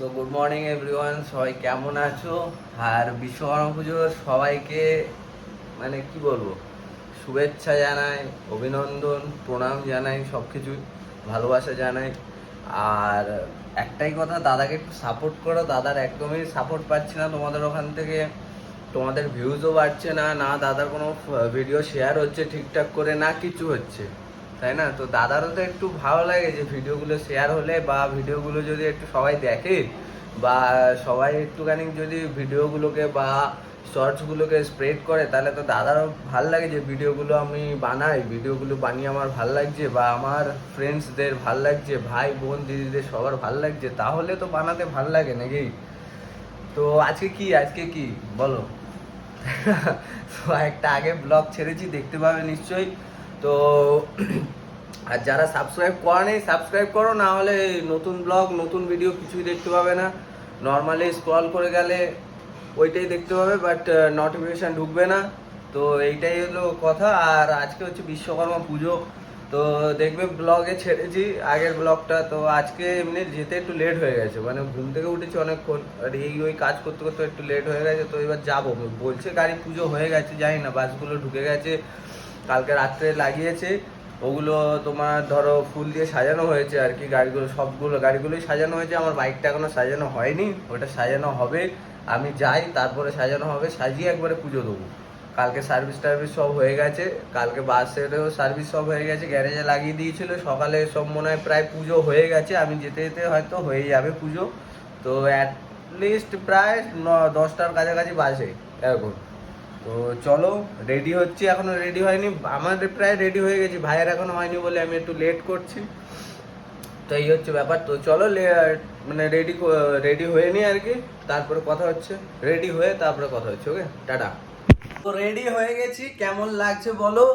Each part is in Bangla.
সো গুড মর্নিং এভরিওয়ান, সবাই কেমন আছো? আর বিশ্বকর্মা পুজোর সবাইকে মানে কি বলবো, শুভেচ্ছা জানাই, অভিনন্দন, প্রণাম জানাই, সব কিছুই ভালোবাসা জানাই। আর একটাই কথা, দাদাকে একটু সাপোর্ট করো। দাদার একদমই সাপোর্ট পাচ্ছি না তোমাদের ওখান থেকে, তোমাদের ভিউজও বাড়ছে না, না দাদার কোনো ভিডিও শেয়ার হচ্ছে ঠিকঠাক করে, না কিছু হচ্ছে, তাই না? তো দাদারও তো একটু ভালো লাগে যে ভিডিওগুলো শেয়ার হলে বা ভিডিওগুলো যদি একটু সবাই দেখে বা সবাই একটুখানি যদি ভিডিওগুলোকে বা শর্টসগুলোকে স্প্রেড করে, তাহলে তো দাদারও ভাল লাগে যে ভিডিওগুলো আমি বানাই, ভিডিওগুলো বানিয়ে আমার ভাল লাগছে বা আমার ফ্রেন্ডসদের ভাল লাগছে, ভাই বোন দিদিদের সবার ভাল লাগছে, তাহলে তো বানাতে ভাল লাগে নাকি? তো আজকে কি বলো? তো একটা আগে ব্লগ ছেড়েছি, দেখতে পাবে নিশ্চয়ই। তো আর যারা সাবস্ক্রাইব করেনি সাবস্ক্রাইব করো, না হলে নতুন ব্লগ নতুন ভিডিও কিছুই দেখতে পাবে না। নর্মালি স্ক্রল করে গেলে ওইটাই দেখতে পাবে, বাট নোটিফিকেশান ঢুকবে না। তো এইটাই হলো কথা। আর আজকে হচ্ছে বিশ্বকর্মা পুজো, তো দেখবে ব্লগে ছেড়েছি আগের ব্লগটা। তো আজকে এমনি যেতে একটু লেট হয়ে গেছে, মানে ঘুম থেকে উঠেছি অনেকক্ষণ, আর ওই কাজ করতে করতে একটু লেট হয়ে গেছে। তো এবার যাবো বলছে, গাড়ি পুজো হয়ে গেছে, জানি না, বাসগুলো ঢুকে গেছে, কালকে রাত্রে লাগিয়েছে ওগুলো। তোমার ধরো ফুল দিয়ে সাজানো হয়েছে আর কি, গাড়িগুলো সবগুলো গাড়িগুলোই সাজানো হয়েছে, আমার বাইকটা এখনো সাজানো হয়নি, ওটা সাজানো হবে। আমি যাই, তারপরে সাজানো হবে, সাজিয়ে একবারে পুজো দেবো। কালকে সার্ভিস টার্ভিস সব হয়ে গেছে, কালকে বাসেরও সার্ভিস সব হয়ে গেছে, গ্যারেজে লাগিয়ে দিয়েছিল, সকালে সব মনে হয় প্রায় পুজো হয়ে গেছে, আমি যেতে যেতে হয়তো হয়ে যাবে পুজো। তো অ্যাটলিস্ট প্রায় 10টার কাছাকাছি বাজে এখন। তো চলো, রেডি হচ্ছি, এখনো রেডি হয়নি, আমাদের প্রায় রেডি হয়ে গেছি, ভাইয়ের এখনো হয়নি বলে আমি একটু লেট করছি। তো এই হচ্ছে ব্যাপার। তো চলো মানে রেডি হয়ে নি আর কি, তারপরে কথা হচ্ছে, রেডি হয়ে তারপরে কথা হচ্ছে। ওকে, টাটা। তো রেডি হয়ে গেছি, কেমন লাগছে বলো?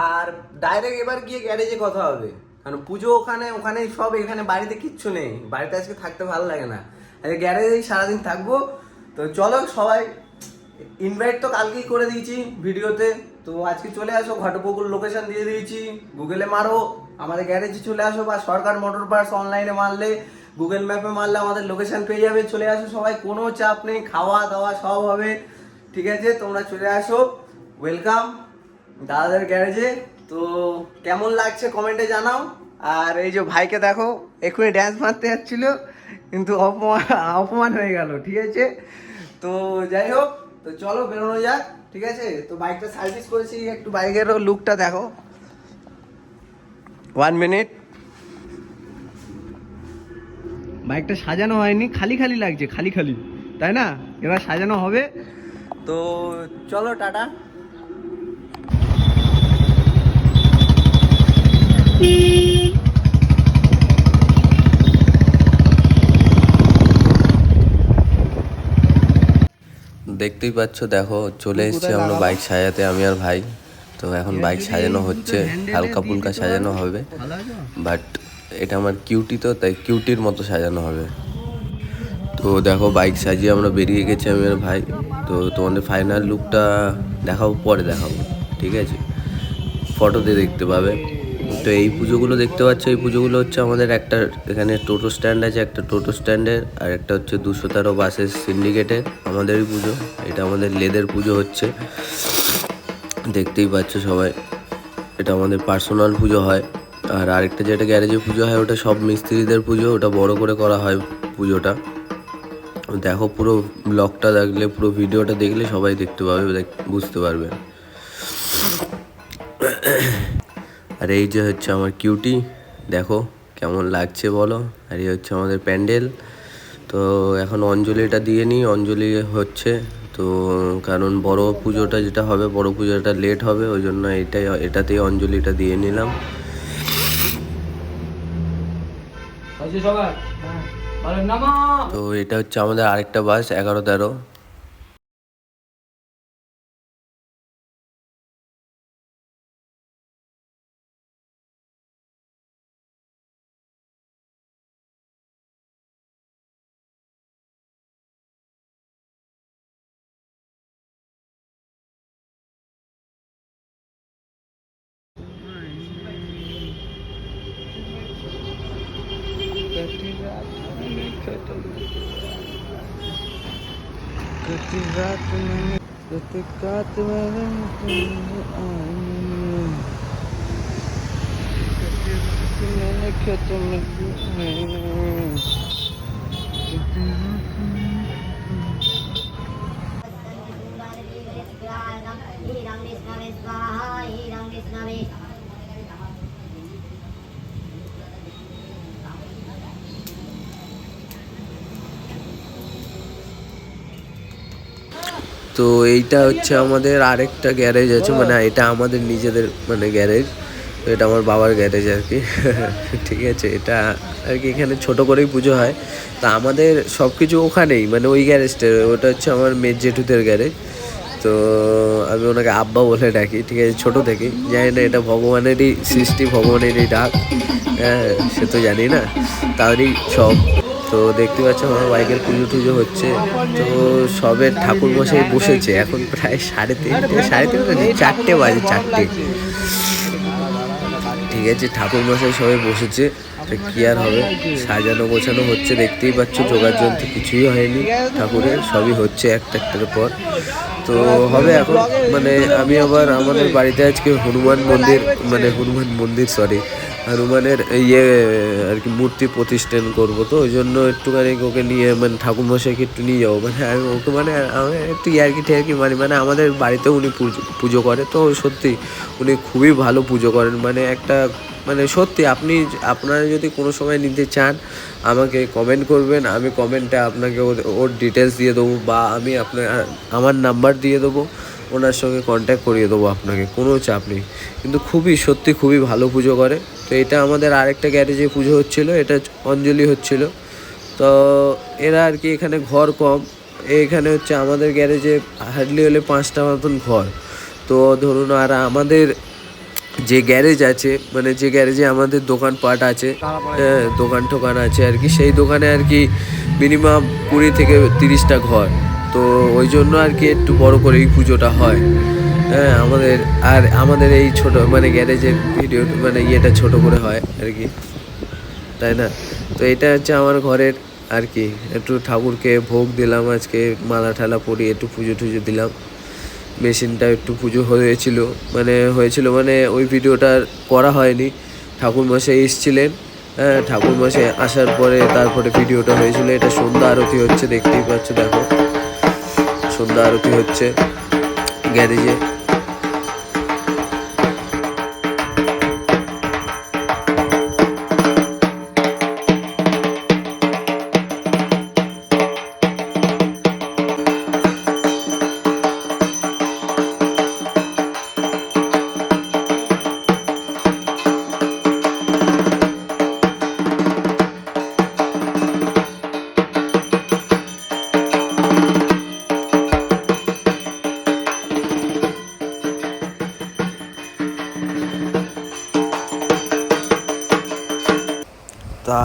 আর ডাইরেক্ট এবার গিয়ে গ্যারেজে কথা হবে, কারণ পুজো ওখানেই সব, এখানে বাড়িতে কিচ্ছু নেই, বাড়িতে আজকে থাকতে ভালো লাগে না, আজকে গ্যারেজেই সারাদিন থাকবো। তো চলো সবাই, ইনভাইট তো কালকেই করে দিয়েছি ভিডিওতে, তো আজকে চলে আসো, ঘটপুকুর লোকেশন দিয়ে দিয়েছি, গুগলে মারো, আমাদের গ্যারেজে চলে আসো, বা সরকার মোটর পার্টস অনলাইনে মারলে, গুগল ম্যাপে মারলে আমাদের লোকেশন পেয়ে যাবে, চলে আসো সবাই, কোনো চাপ নেই, খাওয়া দাওয়া সব হবে, ঠিক আছে? তোমরা চলে আসো, ওয়েলকাম দাদাদের গ্যারেজে। তো কেমন লাগছে কমেন্টে জানাও। আর এই যে ভাইকে দেখো, এক্ষুনি ড্যান্স মারতে যাচ্ছিল, কিন্তু অপমান অপমান হয়ে গেল, ঠিক আছে? তো যাই হোক, তো চলো বেরোনো যাক, ঠিক আছে? তো বাইকটা সার্ভিস করেছি, একটু বাইকেরও লুকটা দেখো, 1 মিনিট। বাইকটা সাজানো হয়নি, খালি খালি লাগছে, খালি খালি, তাই না? এবার সাজানো হবে। তো চলো, টাটা। দেখতেই পাচ্ছ, দেখো চলে এসেছি আমরা বাইক সাজাতে, আমি আর ভাই। তো এখন বাইক সাজানো হচ্ছে, হালকা ফুলকা সাজানো হবে, বাট এটা আমার কিউটি, তো তাই কিউটির মতো সাজানো হবে। তো দেখো বাইক সাজিয়ে আমরা বেরিয়ে গেছি আমি আর ভাই। তো তোমাদের ফাইনাল লুকটা দেখাবো, পরে দেখাবো, ঠিক আছে? ফটোতে দেখতে পাবে। তো এই পুজোগুলো দেখতে পাচ্ছ, এই পুজোগুলো হচ্ছে আমাদের একটা এখানে টোটো স্ট্যান্ড আছে, একটা টোটো স্ট্যান্ডের, আর একটা হচ্ছে 213 বাসের সিন্ডিকেটের, আমাদেরই পুজো। এটা আমাদের লেদের পুজো হচ্ছে, দেখতেই পাচ্ছ সবাই। এটা আমাদের পার্সোনাল পুজো হয়। আর আরেকটা যেটা গ্যারেজে পুজো হয়, ওটা সব মিস্ত্রিদের পুজো, ওটা বড় করে করা হয় পুজোটা। দেখো পুরো ব্লগটা দেখলে, পুরো ভিডিওটা দেখলে সবাই দেখতে পাবে, বুঝতে পারবে। আর এই যে হচ্ছে আমার কিউটি, দেখো কেমন লাগছে বলো। আর এই হচ্ছে আমাদের প্যান্ডেল। তো এখন অঞ্জলিটা দিয়ে নিই, অঞ্জলি হচ্ছে তো, কারণ বড় পুজোটা যেটা হবে, বড় পুজোটা লেট হবে, ওই জন্য এটাতেই অঞ্জলিটা দিয়ে নিলাম। তো এটা হচ্ছে আমাদের আরেকটা বাস, 11-13। তো এইটা হচ্ছে আমাদের আরেকটা গ্যারেজ আছে, মানে এটা আমাদের নিজেদের মানে গ্যারেজ। তো এটা আমার বাবার গ্যারেজ আর কি। ঠিক আছে, এটা আর কি এখানে ছোট করেই পুজো হয়। তা আমাদের সব কিছু ওখানেই, মানে ওই গ্যারেজটা, ওটা হচ্ছে আমার মেজ জেঠুদের গ্যারেজ। তো আমি ওনাকে আব্বা বলে ডাকি, ঠিক আছে, ছোটো থেকেই। জানি না এটা ভগবানেরই সৃষ্টি, ভগবানেরই ডাক, হ্যাঁ সে তো জানি না, তারই সব। তো দেখতে পাচ্ছ আমার বাইকের পুজো টুজো হচ্ছে। তো সবে ঠাকুর মশাই বসেছে, এখন প্রায় 3:30 4টে বাজে, 4টে। ঠিক আছে, ঠাকুর মশাই সবাই বসেছে, তো কি আর হবে, সাজানো গোছানো হচ্ছে, দেখতেই পাচ্ছ। জোগাড় যন্ত্র কিছুই হয়নি ঠাকুরের, সবই হচ্ছে একটা একটার পর। তো হবে এখন, মানে আমি আবার আমাদের বাড়িতে আজকে হনুমানের আর কি মূর্তি প্রতিষ্ঠান করবো। তো ওই জন্য একটুখানি ওকে নিয়ে, মানে ঠাকুরমশাইকে একটু নিয়ে যাবো, মানে আমি ওকে, মানে আমি একটু ইয়ার্কি ঠেয়ার্কি মানে আমাদের বাড়িতেও উনি পুজো করে। তো সত্যি উনি খুবই ভালো পুজো করেন, মানে একটা, মানে সত্যি আপনারা যদি কোনো সময় নিতে চান আমাকে কমেন্ট করবেন, আমি কমেন্টে আপনাকে ওর ডিটেলস দিয়ে দেবো, বা আমি আমার নাম্বার দিয়ে দেবো, ওনার সঙ্গে কন্ট্যাক্ট করিয়ে দেবো আপনাকে, কোনো চাপ নেই। কিন্তু সত্যি খুবই ভালো পুজো করে। তো এটা আমাদের আরেকটা গ্যারেজে পুজো হচ্ছিলো, এটা অঞ্জলি হচ্ছিলো। তো এরা আর কি এখানে ঘর কম, এখানে হচ্ছে আমাদের গ্যারেজে হার্ডলি হলে 5টা মতন ঘর। তো ধরুন, আর আমাদের যে গ্যারেজ আছে, মানে যে গ্যারেজে আমাদের দোকানপাট আছে, দোকান টোকান আছে আর কি, সেই দোকানে আর কি মিনিমাম 20 থেকে 30টা ঘর। তো ওই জন্য আর কি একটু বড় করে এই পুজোটা হয়। হ্যাঁ, আমাদের এই ছোট মানে গ্যারেজের ভিডিও মানে ইয়েটা ছোট করে হয় আর কি, তাই না? তো এটা হচ্ছে আমার ঘরের আর কি, একটু ঠাকুরকে ভোগ দিলাম আজকে, মালা ঠালা পরিয়ে একটু পুজো টুজো দিলাম। মেশিনটা একটু পুজো হয়েছিল মানে ওই ভিডিওটা করা হয়নি। ঠাকুরমশাই এসেছিলেন, হ্যাঁ ঠাকুরমশাই আসার পরে তারপরে ভিডিওটা হয়েছিল। এটা সন্ধ্যা আরতি হচ্ছে, দেখতেই পাচ্ছ, দেখো সন্ধ্যা আরতি হচ্ছে গ্যারেজে।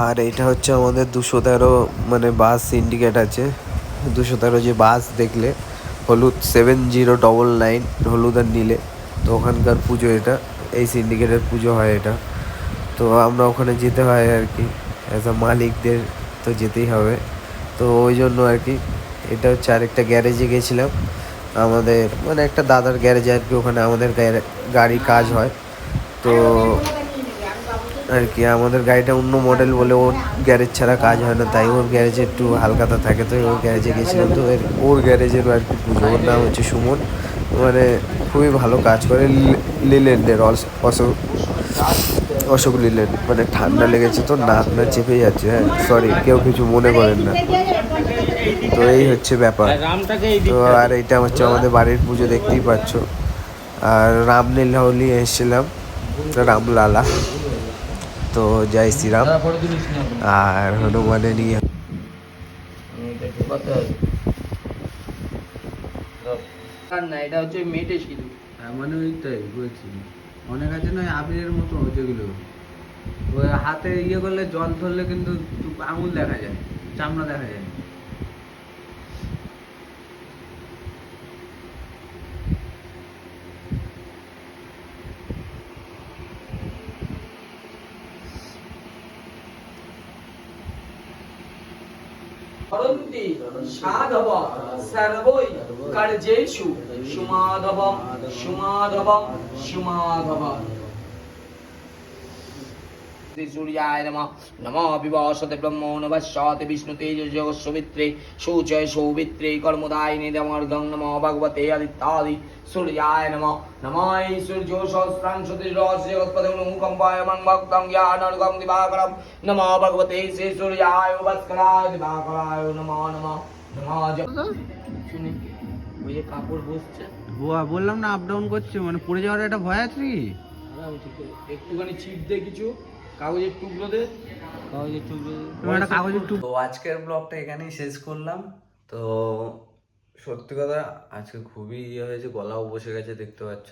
আর এটা হচ্ছে আমাদের 213 মানে বাস সিন্ডিকেট আছে। 213 যে বাস দেখলে, হলুদ 7099 হলুদ আর নীলে, তো ওখানকার পুজো এটা, এই সিন্ডিকেটের পুজো হয় এটা। তো আমরা ওখানে যেতে হয় আর কি, অ্যাজ আ মালিকদের তো যেতেই হবে। তো ওই জন্য আর কি, এটা হচ্ছে আরেকটা গ্যারেজে গেছিলাম, আমাদের মানে একটা দাদার গ্যারেজে আর কি, ওখানে আমাদের গাড়ি কাজ হয়। তো আর কি আমাদের গাড়িটা অন্য মডেল বলে ওর গ্যারেজ ছাড়া কাজ হয় না, তাই ওর গ্যারেজে একটু হালকাতা থাকে। তো ওর গ্যারেজে গেছিলাম, তো ওর গ্যারেজেরও আর কি পুজো। ওর নাম হচ্ছে সুমন, মানে খুবই ভালো কাজ করে। লিল্যান্ডের অশোক লিল্যান্ড। মানে ঠান্ডা লেগেছে তো নাক না চেপে যাচ্ছে, হ্যাঁ সরি, কেউ কিছু মনে করেন না। তো এই হচ্ছে ব্যাপার। তো আর এইটা হচ্ছে আমাদের বাড়ির পুজো, দেখতেই পাচ্ছ। আর রামলীলা হলি এসেছিলাম, রামলালা। তো জয় শ্রীরাম। আর হনুমানে নিয়ে না, এটা হচ্ছে মেটে সিঁদুর, মানে ওইটাই বলছি। অনেক আছে না আবিরের মতো যেগুলো, ওই হাতে ইয়ে করলে, জল ধরলে কিন্তু আঙুল দেখা যায়, চামড়া দেখা যায়। করন্তি সাধব সর্বৈ কার্যেষু সুমাধবম সুমাধবম সুমাধবম। सूर्याय नमः नमो विवासते ब्रह्मो नभस्याते विष्णु तेजस्वित्रे शोचय सौवित्रे कर्मदायिने दमर्गं नमो भगवते आदित्यादि सूर्याय नमः नमः सूर्यो सहस्रांशतिरस्य जगत्पदं मुखम्बाय मं भक्तं ज्ञानर्गं दिवाकरं नमो भगवते श्री सूर्याय भास्कराय दिवाकराय नमो नमः नमः শুনি ওই যে কাপড় বসছে বললাম না আপ ডাউন করছে, মানে পড়ে যাওয়ার একটা ভয় আছে কি? একটুখানি ছিপ দে, কিছু কাগজের টুকরো দে, তো আজকের ব্লগটা এখানেই শেষ করলাম। তো সত্যি কথা আজকে খুবই হয়েছে, গলাও বসে গেছে দেখতে পাচ্ছ।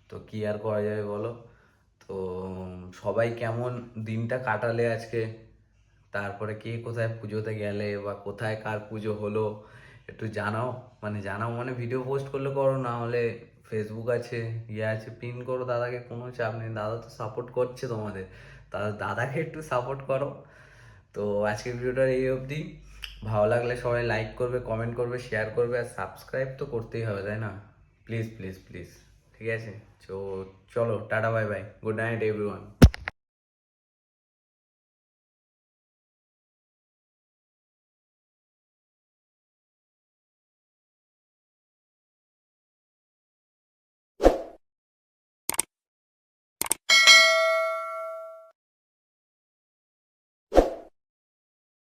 তো কি আর করা যাবে বলো। তো সবাই কেমন দিনটা কাটালে আজকে, তারপরে কে কোথায় পুজোতে গেলে বা কোথায় কার পুজো হলো একটু জানাও। মানে ভিডিও পোস্ট করলে করো, না হলে ফেসবুক আছে, আছে, পিন করো দাদাকে, কোনো চাপ নেই, দাদা তো সাপোর্ট করছে তোমাদের, দাদাকে একটু সাপোর্ট করো। তো আজকের ভিডিওটা এই অবধি। ভালো লাগলে সবাই লাইক করবে, কমেন্ট করবে, শেয়ার করবে, আর সাবস্ক্রাইব তো করতেই হবে, তাই না? প্লিজ প্লিজ প্লিজ, ঠিক আছে? তো চলো, tata, bye bye, good night everyone.